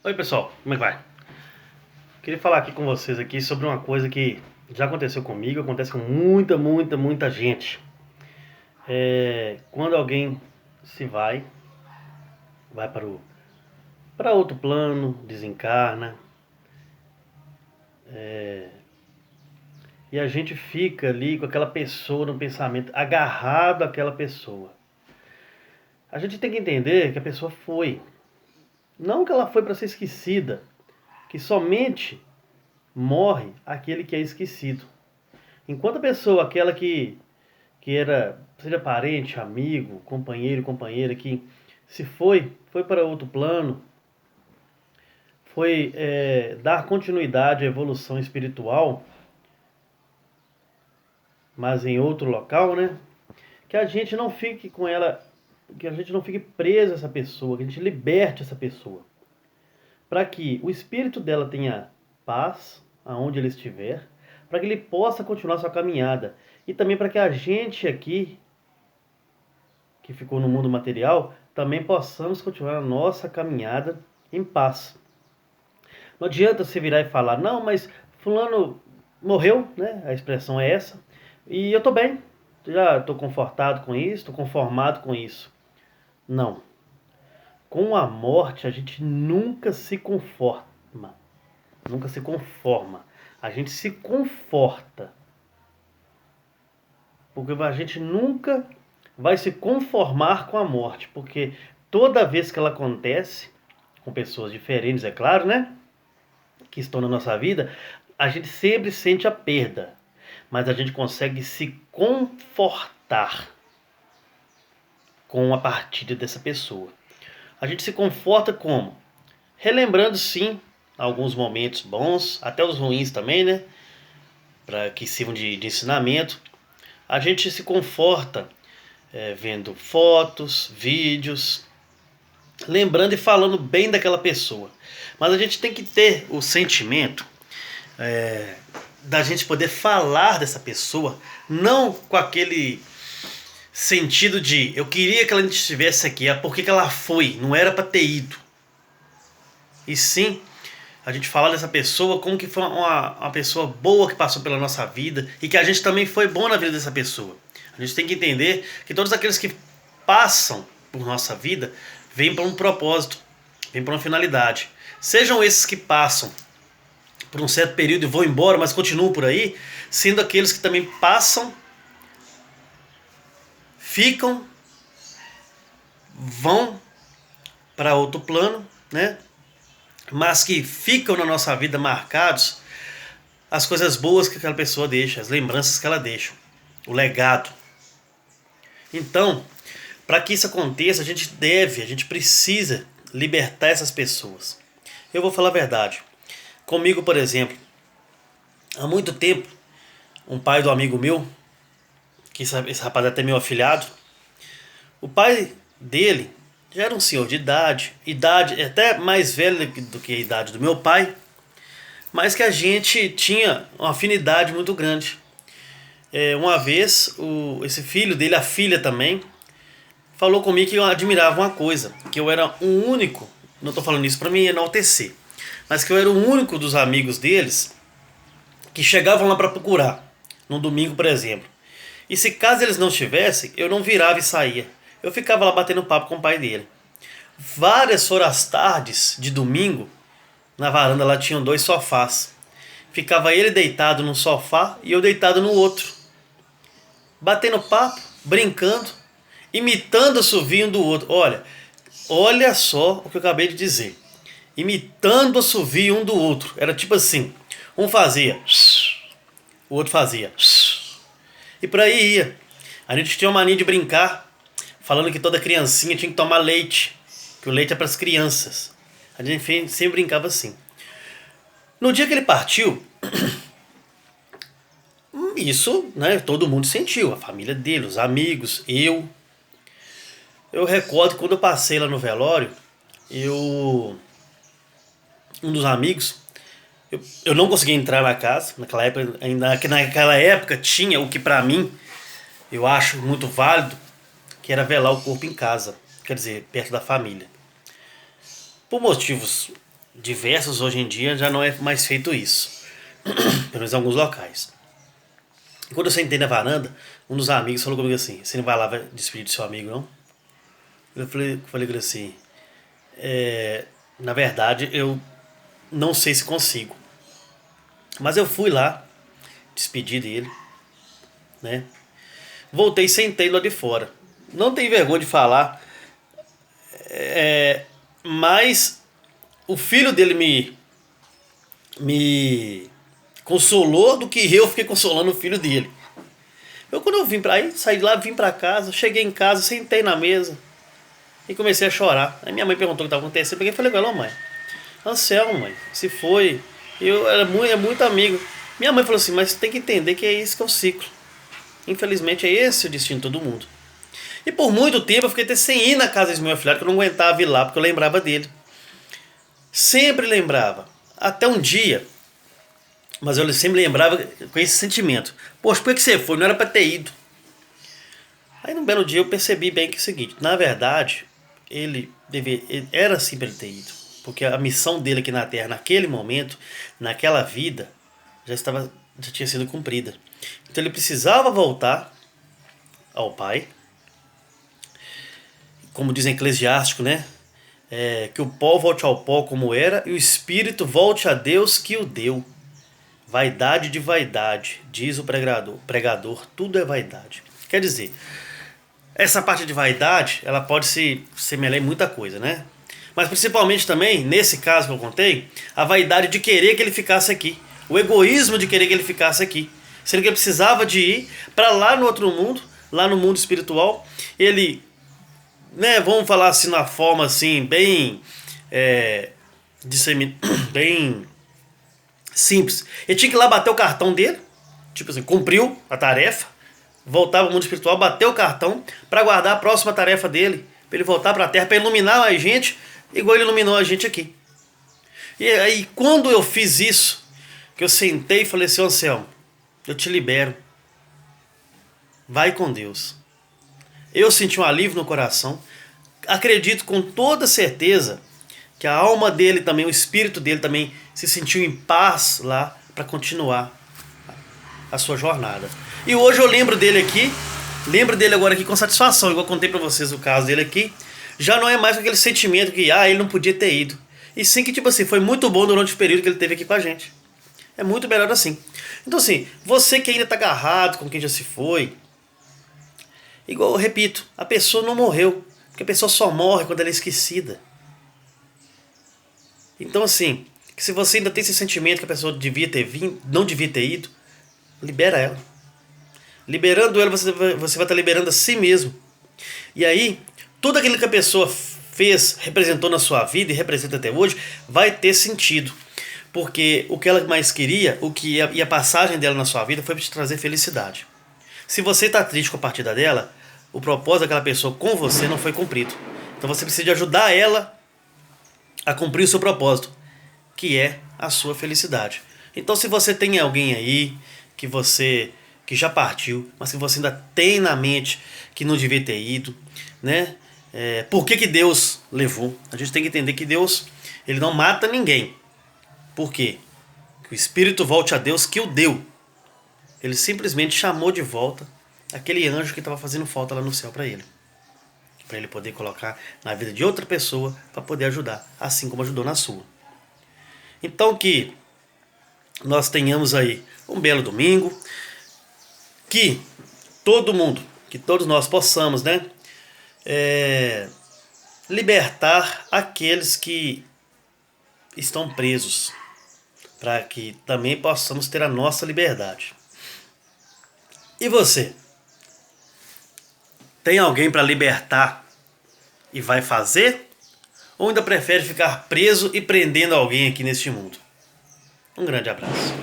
Oi pessoal, como é que vai? Queria falar aqui com vocês aqui sobre uma coisa que já aconteceu comigo, acontece com muita gente. Quando alguém se vai para outro plano, desencarna, e a gente fica ali com aquela pessoa no pensamento, agarrado àquela pessoa. A gente tem que entender que a pessoa foi, não que ela foi para ser esquecida, que somente morre aquele que é esquecido. Enquanto a pessoa, aquela que era, seja parente, amigo, companheiro, companheira, que se foi para outro plano, foi dar continuidade à evolução espiritual, mas em outro local, né? Que a gente não fique com ela, que a gente não fique preso a essa pessoa, que a gente liberte essa pessoa, para que o espírito dela tenha paz aonde ele estiver, para que ele possa continuar sua caminhada e também para que a gente aqui que ficou no mundo material, também possamos continuar a nossa caminhada em paz. Não adianta você virar e falar, não, mas fulano morreu, né? A expressão é essa. E eu estou bem, já estou confortado com isso, estou conformado com isso. Não. Com a morte a gente nunca se conforma. Nunca se conforma. A gente se conforta. Porque a gente nunca vai se conformar com a morte, porque toda vez que ela acontece, com pessoas diferentes, é claro, né? Que estão na nossa vida, a gente sempre sente a perda, mas a gente consegue se confortar com a partida dessa pessoa. A gente se conforta como? Relembrando sim alguns momentos bons, até os ruins também, né? Para que sirvam de ensinamento. A gente se conforta vendo fotos, vídeos, lembrando e falando bem daquela pessoa. Mas a gente tem que ter o sentimento da gente poder falar dessa pessoa, não com aquele sentido de eu queria que ela estivesse aqui, é porque que ela foi, não era para ter ido. E sim, a gente falar dessa pessoa como que foi uma pessoa boa que passou pela nossa vida e que a gente também foi bom na vida dessa pessoa. A gente tem que entender que todos aqueles que passam por nossa vida vêm para um propósito, vêm para uma finalidade. Sejam esses que passam por um certo período e vão embora, mas continuam por aí, sendo aqueles que também passam, ficam, vão para outro plano, né? Mas que ficam na nossa vida marcados as coisas boas que aquela pessoa deixa, as lembranças que ela deixa, o legado. Então, para que isso aconteça, a gente precisa libertar essas pessoas. Eu vou falar a verdade. Comigo, por exemplo, há muito tempo, um pai do amigo meu, que esse rapaz é até meu afilhado, o pai dele já era um senhor de idade até mais velho do que a idade do meu pai, mas que a gente tinha uma afinidade muito grande. Uma vez, esse filho dele, a filha também, falou comigo que eu admirava uma coisa, que eu era o único, não estou falando isso para me enaltecer, mas que eu era o único dos amigos deles que chegavam lá para procurar, num domingo, por exemplo. E se caso eles não estivessem, eu não virava e saía. Eu ficava lá batendo papo com o pai dele. Várias foram as tardes de domingo, na varanda lá tinham dois sofás. Ficava ele deitado num sofá e eu deitado no outro. Batendo papo, brincando, imitando o assovio do outro. Olha só o que eu acabei de dizer. Imitando o assovio um do outro. Era tipo assim, um fazia, o outro fazia. E por aí ia. A gente tinha uma mania de brincar, falando que toda criancinha tinha que tomar leite, que o leite é para as crianças. A gente sempre brincava assim. No dia que ele partiu, isso, né, todo mundo sentiu, a família dele, os amigos, eu. Eu recordo que quando eu passei lá no velório, um dos amigos, eu não consegui entrar na casa, naquela época tinha o que pra mim eu acho muito válido, que era velar o corpo em casa, quer dizer, perto da família. Por motivos diversos hoje em dia já não é mais feito isso. Pelo menos em alguns locais. E quando eu sentei na varanda, um dos amigos falou comigo assim: você não vai lá vai despedir do seu amigo, não? Eu falei com ele assim: na verdade, eu não sei se consigo. Mas eu fui lá, despedi dele, né? Voltei e sentei lá de fora. Não tenho vergonha de falar, mas o filho dele me consolou do que eu fiquei consolando o filho dele. Quando eu vim pra aí, saí de lá, vim pra casa, cheguei em casa, sentei na mesa e comecei a chorar. Aí minha mãe perguntou o que estava acontecendo, porque eu falei com ela: mãe, Anselmo, mãe, se foi, eu era muito amigo. Minha mãe falou assim: mas você tem que entender que é isso que é o ciclo. Infelizmente é esse o destino de todo mundo. E por muito tempo eu fiquei até sem ir na casa desse meu afilhado, que eu não aguentava ir lá, porque eu lembrava dele. Sempre lembrava. Até um dia, mas eu sempre lembrava com esse sentimento: poxa, por que você foi? Não era para ter ido. Aí num belo dia eu percebi bem que é o seguinte: na verdade, ele era sim para ele ter ido. Porque a missão dele aqui na Terra, naquele momento, naquela vida, já tinha sido cumprida. Então ele precisava voltar ao Pai, como diz em Eclesiástico, né? Que o pó volte ao pó como era e o espírito volte a Deus que o deu. Vaidade de vaidade, diz o pregador, tudo é vaidade. Quer dizer, essa parte de vaidade, ela pode se semelhar em muita coisa, né? Mas principalmente também, nesse caso que eu contei, a vaidade de querer que ele ficasse aqui. O egoísmo de querer que ele ficasse aqui. Sendo que ele precisava de ir para lá no outro mundo, lá no mundo espiritual. Ele, né, vamos falar assim na forma assim, bem, bem simples. Ele tinha que ir lá bater o cartão dele, tipo assim, cumpriu a tarefa, voltar ao mundo espiritual, bater o cartão para guardar a próxima tarefa dele, para ele voltar para a Terra, para iluminar a gente, igual ele iluminou a gente aqui. E aí, quando eu fiz isso, que eu sentei e falei assim: Anselmo, eu te libero, vai com Deus. Eu senti um alívio no coração, acredito com toda certeza que a alma dele também, o espírito dele também se sentiu em paz lá para continuar a sua jornada. E hoje eu lembro dele agora aqui com satisfação, igual eu contei para vocês o caso dele aqui. Já não é mais com aquele sentimento que ele não podia ter ido. E sim que, tipo assim, foi muito bom durante o período que ele teve aqui com a gente. É muito melhor assim. Então assim, você que ainda está agarrado com quem já se foi, igual eu repito, a pessoa não morreu, porque a pessoa só morre quando ela é esquecida. Então assim, se você ainda tem esse sentimento que a pessoa devia ter vindo, não devia ter ido, libera ela. Liberando ela, você vai estar liberando a si mesmo. E aí, tudo aquilo que a pessoa fez, representou na sua vida e representa até hoje, vai ter sentido. Porque o que ela mais queria, e a passagem dela na sua vida foi para te trazer felicidade. Se você está triste com a partida dela, o propósito daquela pessoa com você não foi cumprido. Então você precisa de ajudar ela a cumprir o seu propósito, que é a sua felicidade. Então se você tem alguém aí que já partiu, mas que você ainda tem na mente que não devia ter ido, né? Por que Deus levou? A gente tem que entender que Deus, ele não mata ninguém. Por quê? Que o espírito volte a Deus que o deu. Ele simplesmente chamou de volta aquele anjo que estava fazendo falta lá no céu para ele poder colocar na vida de outra pessoa para poder ajudar, assim como ajudou na sua. Então que nós tenhamos aí um belo domingo, que todos nós possamos, né, libertar aqueles que estão presos, para que também possamos ter a nossa liberdade. E você? Tem alguém para libertar e vai fazer? Ou ainda prefere ficar preso e prendendo alguém aqui neste mundo? Um grande abraço.